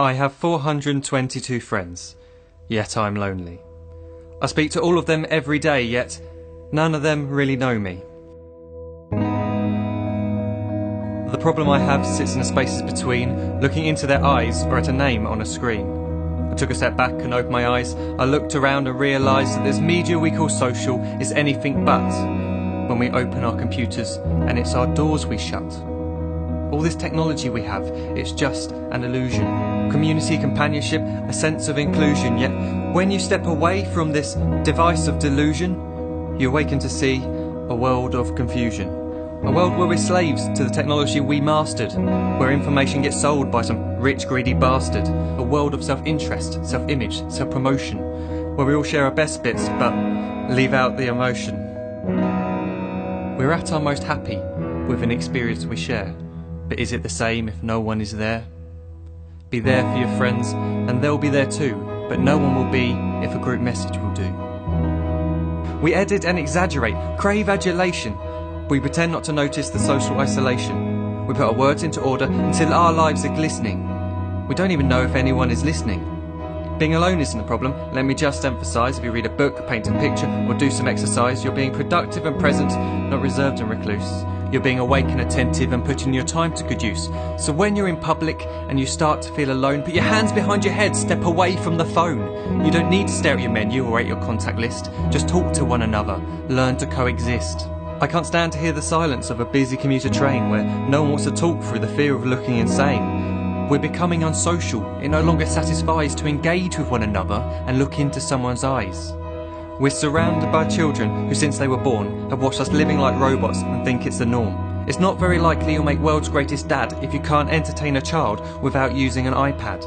I have 422 friends, yet I'm lonely. I speak to all of them every day, yet none of them really know me. The problem I have sits in the spaces between looking into their eyes or at a name on a screen. I took a step back and opened my eyes. I looked around and realised that this media we call social is anything but when we open our computers and it's our doors we shut. All this technology we have, it's just an illusion. Community, companionship, a sense of inclusion. Yet when you step away from this device of delusion, you awaken to see a world of confusion. A world where we're slaves to the technology we mastered, where information gets sold by some rich, greedy bastard. A world of self-interest, self-image, self-promotion, where we all share our best bits but leave out the emotion. We're at our most happy with an experience we share, but is it the same if no one is there? Be there for your friends and they'll be there too, but no one will be if a group message will do. We edit and exaggerate, crave adulation. We pretend not to notice the social isolation. We put our words into order until our lives are glistening. We don't even know if anyone is listening. Being alone isn't a problem, let me just emphasise. If you read a book, paint a picture or do some exercise, you're being productive and present, not reserved and recluse. You're being awake and attentive and putting your time to good use. So when you're in public and you start to feel alone, put your hands behind your head, step away from the phone. You don't need to stare at your menu or at your contact list. Just talk to one another, learn to coexist. I can't stand to hear the silence of a busy commuter train where no one wants to talk through the fear of looking insane. We're becoming unsocial. It no longer satisfies to engage with one another and look into someone's eyes. We're surrounded by children who since they were born have watched us living like robots and think it's the norm. It's not very likely you'll make world's greatest dad if you can't entertain a child without using an iPad.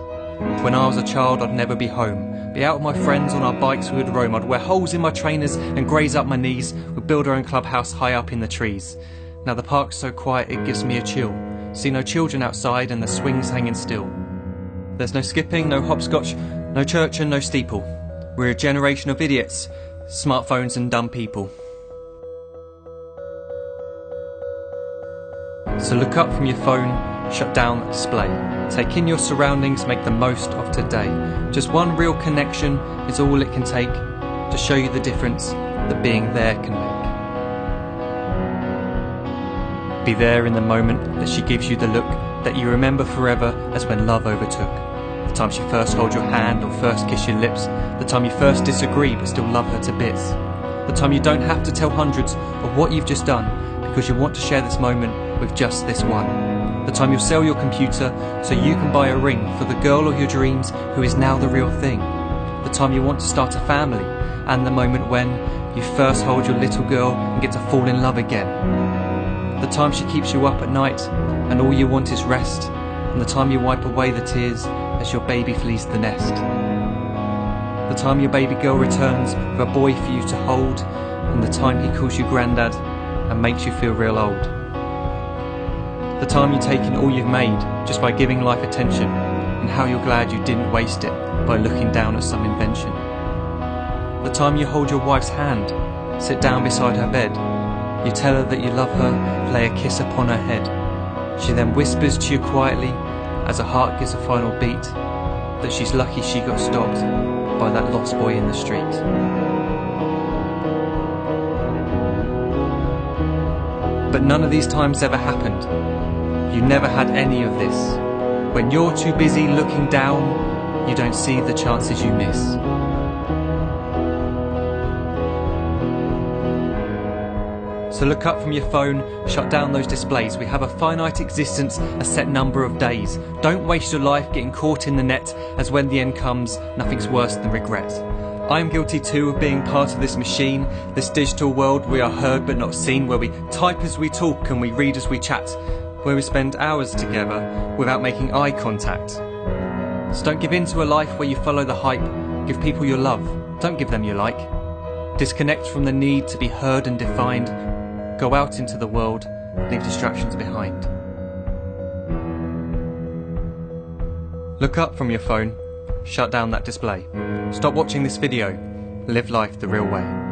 When I was a child I'd never be home. Be out with my friends on our bikes we would roam. I'd wear holes in my trainers and graze up my knees. We'd build our own clubhouse high up in the trees. Now the park's so quiet it gives me a chill. See no children outside and the swings hanging still. There's no skipping, no hopscotch, no church and no steeple. We're a generation of idiots, smartphones and dumb people. So look up from your phone, shut down the display. Take in your surroundings, make the most of today. Just one real connection is all it can take to show you the difference that being there can make. Be there in the moment that she gives you the look that you remember forever as when love overtook. The time she first holds your hand or first kiss your lips. The time you first disagree but still love her to bits. The time you don't have to tell hundreds of what you've just done because you want to share this moment with just this one. The time you'll sell your computer so you can buy a ring for the girl of your dreams who is now the real thing. The time you want to start a family and the moment when you first hold your little girl and get to fall in love again. The time she keeps you up at night and all you want is rest, and the time you wipe away the tears as your baby flees the nest. The time your baby girl returns with a boy for you to hold, and the time he calls you granddad and makes you feel real old. The time you take in all you've made just by giving life attention, and how you're glad you didn't waste it by looking down at some invention. The time you hold your wife's hand, sit down beside her bed, you tell her that you love her, lay a kiss upon her head. She then whispers to you quietly, as her heart gives a final beat, that she's lucky she got stopped by that lost boy in the street. But none of these times ever happened. You never had any of this. When you're too busy looking down, you don't see the chances you miss. So look up from your phone, shut down those displays. We have a finite existence, a set number of days. Don't waste your life getting caught in the net, as when the end comes, nothing's worse than regret. I'm guilty too of being part of this machine, this digital world we are heard but not seen, where we type as we talk and we read as we chat, where we spend hours together without making eye contact. So don't give in to a life where you follow the hype. Give people your love, don't give them your like. Disconnect from the need to be heard and defined. Go out into the world, leave distractions behind. Look up from your phone, shut down that display. Stop watching this video, live life the real way.